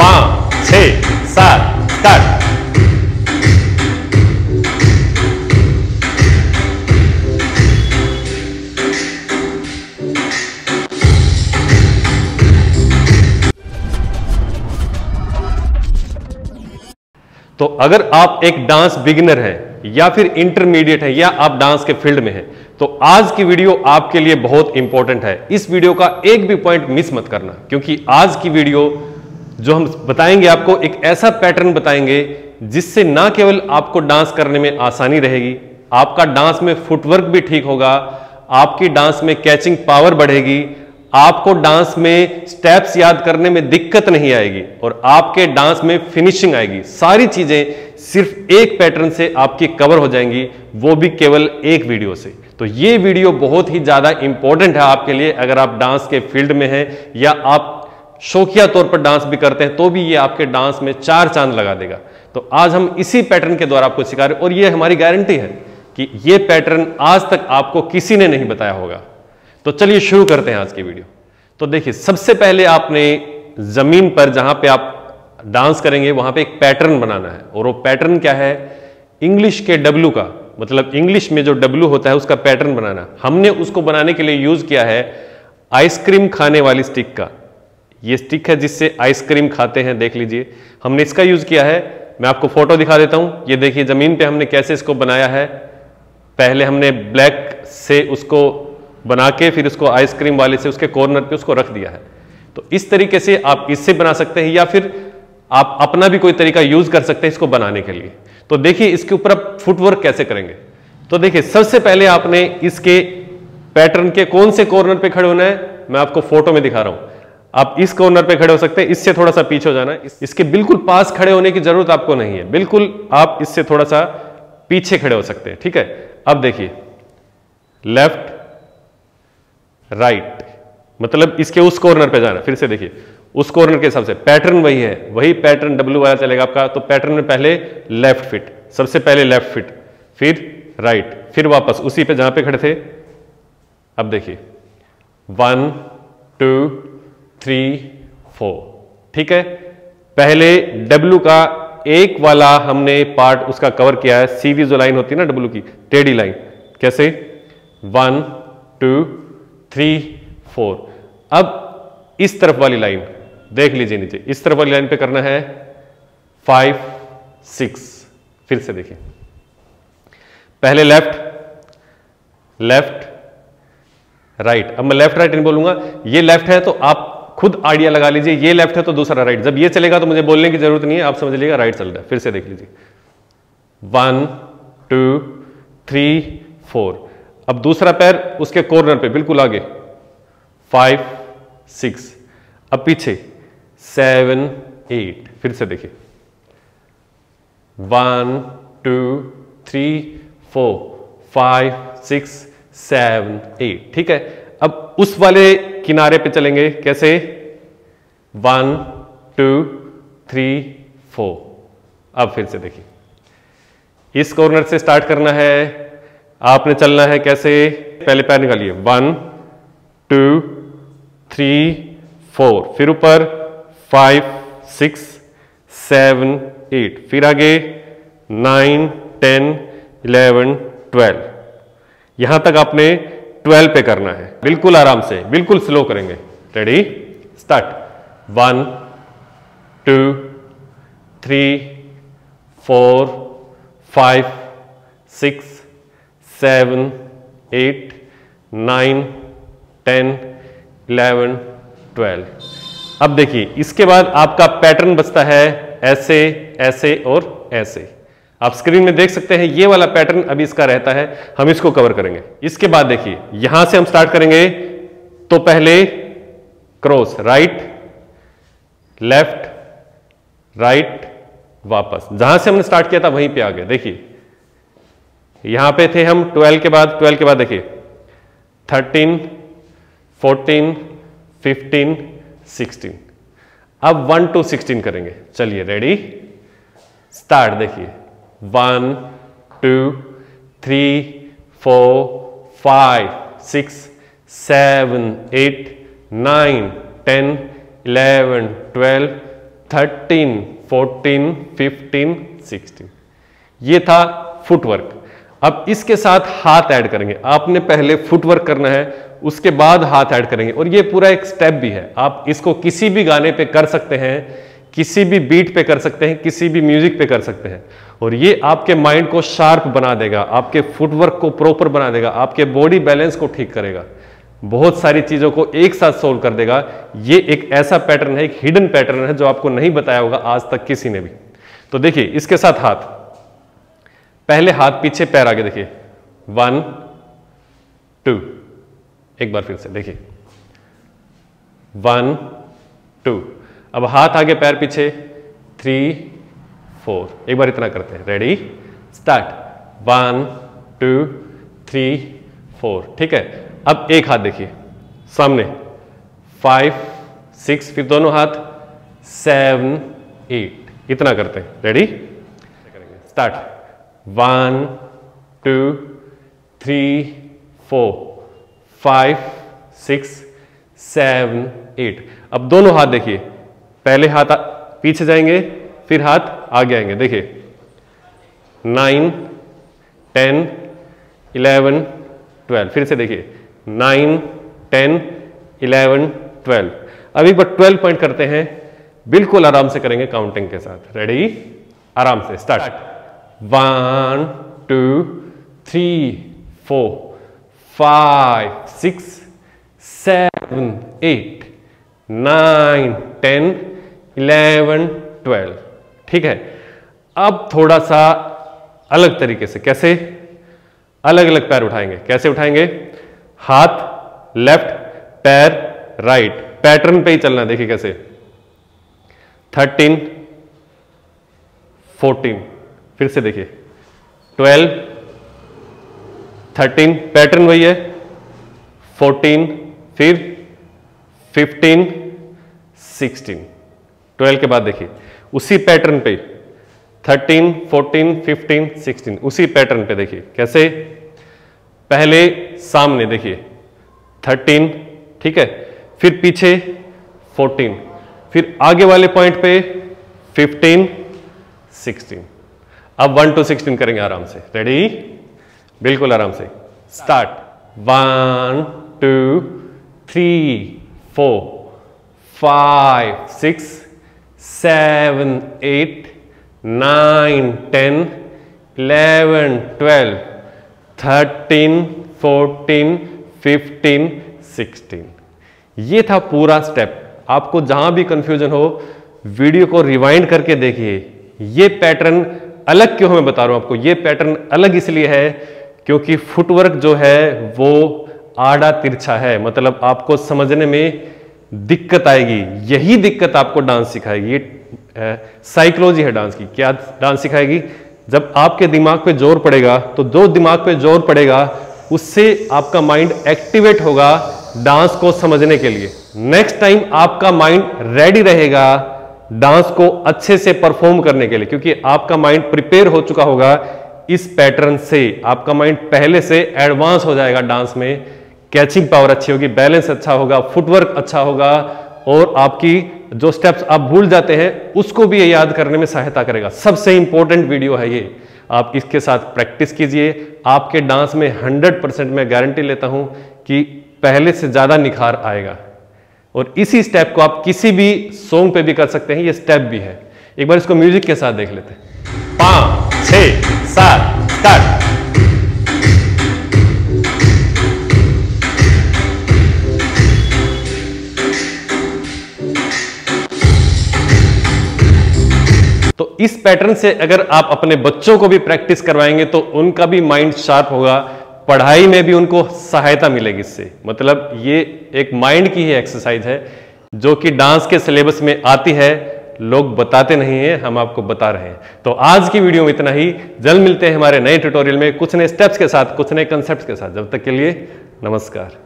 5 6 7 start. तो अगर आप एक डांस बिगिनर हैं या फिर इंटरमीडिएट है या आप डांस के फील्ड में हैं तो आज की वीडियो आपके लिए बहुत इंपॉर्टेंट है। इस वीडियो का एक भी पॉइंट मिस मत करना, क्योंकि आज की वीडियो जो हम बताएंगे आपको एक ऐसा पैटर्न बताएंगे जिससे ना केवल आपको डांस करने में आसानी रहेगी, आपका डांस में फुटवर्क भी ठीक होगा, आपकी डांस में कैचिंग पावर बढ़ेगी, आपको डांस में स्टेप्स याद करने में दिक्कत नहीं आएगी और आपके डांस में फिनिशिंग आएगी। सारी चीजें सिर्फ एक पैटर्न से आपकी कवर हो जाएंगी, वो भी केवल एक वीडियो से। तो ये वीडियो बहुत ही ज्यादा इंपॉर्टेंट है आपके लिए। अगर आप डांस के फील्ड में हैं या आप शौकिया तौर पर डांस भी करते हैं तो भी ये आपके डांस में 4 चांद लगा देगा। तो आज हम इसी पैटर्न के द्वारा आपको सिखा रहे हैं और ये हमारी गारंटी है कि ये पैटर्न आज तक आपको किसी ने नहीं बताया होगा। तो चलिए शुरू करते हैं आज की वीडियो। तो देखिए, सबसे पहले आपने जमीन पर जहां पे आप डांस करेंगे वहां पे एक पैटर्न बनाना है और वो पैटर्न क्या है, इंग्लिश के डब्लू का, मतलब इंग्लिश में जो डब्लू होता है उसका पैटर्न बनाना। हमने उसको बनाने के लिए यूज किया है आइसक्रीम खाने वाली स्टिक का। ये स्टिक है जिससे आइसक्रीम खाते हैं, देख लीजिए हमने इसका यूज किया है। मैं आपको फोटो दिखा देता हूं। ये देखिए जमीन पे हमने कैसे इसको बनाया है। पहले हमने ब्लैक से उसको बना के फिर उसको आइसक्रीम वाले से उसके कॉर्नर पे उसको रख दिया है। तो इस तरीके से आप इससे बना सकते हैं या फिर आप अपना भी कोई तरीका यूज कर सकते हैं इसको बनाने के लिए। तो देखिए इसके ऊपर आप फुटवर्क कैसे करेंगे। तो देखिए सबसे पहले आपने इसके पैटर्न के कौन से कॉर्नर पे खड़े होना है, मैं आपको फोटो में दिखा रहा हूं। आप इस कॉर्नर पे खड़े हो सकते हैं, इससे थोड़ा सा पीछे हो जाना है। इसके बिल्कुल पास खड़े होने की जरूरत आपको नहीं है, बिल्कुल आप इससे थोड़ा सा पीछे खड़े हो सकते हैं, ठीक है। अब देखिए लेफ्ट राइट, मतलब इसके उस कॉर्नर पे जाना। फिर से देखिए उस कॉर्नर के हिसाब से पैटर्न वही है, वही पैटर्न डब्ल्यू वाला चलेगा आपका। तो पैटर्न में पहले लेफ्ट फिट, सबसे पहले लेफ्ट फिट, फिर राइट, फिर वापस उसी पे जहां पे खड़े थे। अब देखिए 1 2 3 4, ठीक है। पहले डब्ल्यू का एक वाला हमने पार्ट उसका कवर किया है। सीधी जो लाइन होती है ना डब्ल्यू की, टेढ़ी लाइन, कैसे 1 2 3 4। अब इस तरफ वाली लाइन देख लीजिए नीचे, इस तरफ वाली लाइन पे करना है 5 6। फिर से देखिए पहले लेफ्ट लेफ्ट राइट। अब मैं लेफ्ट राइट नहीं बोलूंगा, ये लेफ्ट है तो आप खुद आइडिया लगा लीजिए, ये लेफ्ट है तो दूसरा राइट। जब ये चलेगा तो मुझे बोलने की जरूरत नहीं है, आप समझ लीजिएगा राइट चल रहा है। फिर से देख लीजिए 1 2 3 4। अब दूसरा पैर उसके कॉर्नर पे बिल्कुल आगे 5 6। अब पीछे 7 8। फिर से देखिए 1 2 3 4 5 6 7 8, ठीक है। अब उस वाले किनारे पे चलेंगे, कैसे 1 2 3 4। अब फिर से देखिए इस कॉर्नर से स्टार्ट करना है, आपने चलना है कैसे, पहले पैर निकालिए 1 2 3 4, फिर ऊपर 5 6 7 8, फिर आगे 9 10 11 12। यहां तक आपने 12 पे करना है, बिल्कुल आराम से, बिल्कुल स्लो करेंगे। Ready start 1 2 3 4 5 6 7 8 9 10 11 12। अब देखिए इसके बाद आपका पैटर्न बचता है ऐसे ऐसे और ऐसे। आप स्क्रीन में देख सकते हैं ये वाला पैटर्न अभी इसका रहता है, हम इसको कवर करेंगे। इसके बाद देखिए यहां से हम स्टार्ट करेंगे तो पहले क्रॉस राइट लेफ्ट राइट, वापस जहां से हमने स्टार्ट किया था वहीं पे आ गए। देखिए यहां पे थे हम 12 के बाद देखिए 13 14 15 16। अब 1 to 16 करेंगे। चलिए रेडी स्टार्ट। देखिए 1 2 3 4 5 6 7 8 9 10 11 12 13, 14, 15, 16। ये था फुटवर्क। अब इसके साथ हाथ ऐड करेंगे। आपने पहले फुटवर्क करना है, उसके बाद हाथ ऐड करेंगे, और ये पूरा एक स्टेप भी है। आप इसको किसी भी गाने पे कर सकते हैं, किसी भी बीट पे कर सकते हैं, किसी भी म्यूजिक पे कर सकते हैं, और ये आपके माइंड को शार्प बना देगा, आपके फुटवर्क को प्रॉपर बना देगा, आपके बॉडी बैलेंस को ठीक करेगा, बहुत सारी चीजों को एक साथ सोल्व कर देगा। ये एक ऐसा पैटर्न है, एक हिडन पैटर्न है जो आपको नहीं बताया होगा आज तक किसी ने भी। तो देखिए इसके साथ हाथ, पहले हाथ पीछे, पैर आगे, देखिए 1 2, एक बार फिर से देखिए 1 2, अब हाथ आगे पैर पीछे 3 4, एक बार इतना करते हैं। रेडी स्टार्ट 1 2 3 4, ठीक है। अब एक हाथ देखिए सामने 5 6, फिर दोनों हाथ 7 8, इतना करते हैं। Ready start 1 2 3 4 5 6 7 8। अब दोनों हाथ देखिए, पहले हाथ पीछे जाएंगे, फिर हाथ आगे आएंगे। देखिए 9 10 11 12, फिर से देखिए 9 10 11 12। अब एक बार 12 पॉइंट करते हैं, बिल्कुल आराम से करेंगे काउंटिंग के साथ। रेडी आराम से स्टार्ट 1 2 3 4 5 6 7 8 9 10 11 12, ठीक है। अब थोड़ा सा अलग तरीके से, कैसे? अलग अलग पैर उठाएंगे। कैसे उठाएंगे? हाथ लेफ्ट, पैर राइट, पैटर्न पे ही चलना। देखिए कैसे 13 14, फिर से देखिए 12 13, पैटर्न वही है, 14, फिर 15 16, 12 के बाद देखिए उसी पैटर्न पे 13 14 15 16, उसी पैटर्न पे देखिए कैसे। पहले सामने देखिए 13, ठीक है, फिर पीछे 14, फिर आगे वाले पॉइंट पे 15 16। अब 1 to 16 करेंगे आराम से। रेडी बिल्कुल आराम से स्टार्ट 1 2 3 4 5 6 7 8 9 10 11 12 13 14 15 16। ये था पूरा स्टेप। आपको जहां भी कंफ्यूजन हो वीडियो को रिवाइंड करके देखिए। ये पैटर्न अलग क्यों मैं बता रहा हूं आपको, ये पैटर्न अलग इसलिए है क्योंकि फुटवर्क जो है वो आड़ा तिरछा है, मतलब आपको समझने में दिक्कत आएगी। यही दिक्कत आपको डांस सिखाएगी। ये साइकोलॉजी है डांस की। क्या डांस सिखाएगी? जब आपके दिमाग पे जोर पड़ेगा तो जो दिमाग पे जोर पड़ेगा उससे आपका माइंड एक्टिवेट होगा डांस को समझने के लिए। नेक्स्ट टाइम आपका माइंड रेडी रहेगा डांस को अच्छे से परफॉर्म करने के लिए, क्योंकि आपका माइंड प्रिपेयर हो चुका होगा इस पैटर्न से। आपका माइंड पहले से एडवांस हो जाएगा डांस में। कैचिंग पावर अच्छी होगी, बैलेंस अच्छा होगा, फुटवर्क अच्छा होगा, और आपकी जो स्टेप्स आप भूल जाते हैं उसको भी ये याद करने में सहायता करेगा। सबसे इंपॉर्टेंट वीडियो है ये। आप इसके साथ प्रैक्टिस कीजिए, आपके डांस में 100% मैं गारंटी लेता हूं कि पहले से ज्यादा निखार आएगा। और इसी स्टेप को आप किसी भी सॉन्ग पे भी कर सकते हैं। ये स्टेप भी है। एक बार इसको म्यूजिक के साथ देख लेते हैं। 5 6 7 स्टार्ट। तो इस पैटर्न से अगर आप अपने बच्चों को भी प्रैक्टिस करवाएंगे तो उनका भी माइंड शार्प होगा, पढ़ाई में भी उनको सहायता मिलेगी इससे। मतलब ये एक माइंड की ही एक्सरसाइज है जो कि डांस के सिलेबस में आती है, लोग बताते नहीं हैं, हम आपको बता रहे हैं। तो आज की वीडियो में इतना ही। जल्द मिलते हैं हमारे नए ट्यूटोरियल में कुछ नए स्टेप्स के साथ, कुछ नए कंसेप्ट्स के साथ। जब तक के लिए नमस्कार।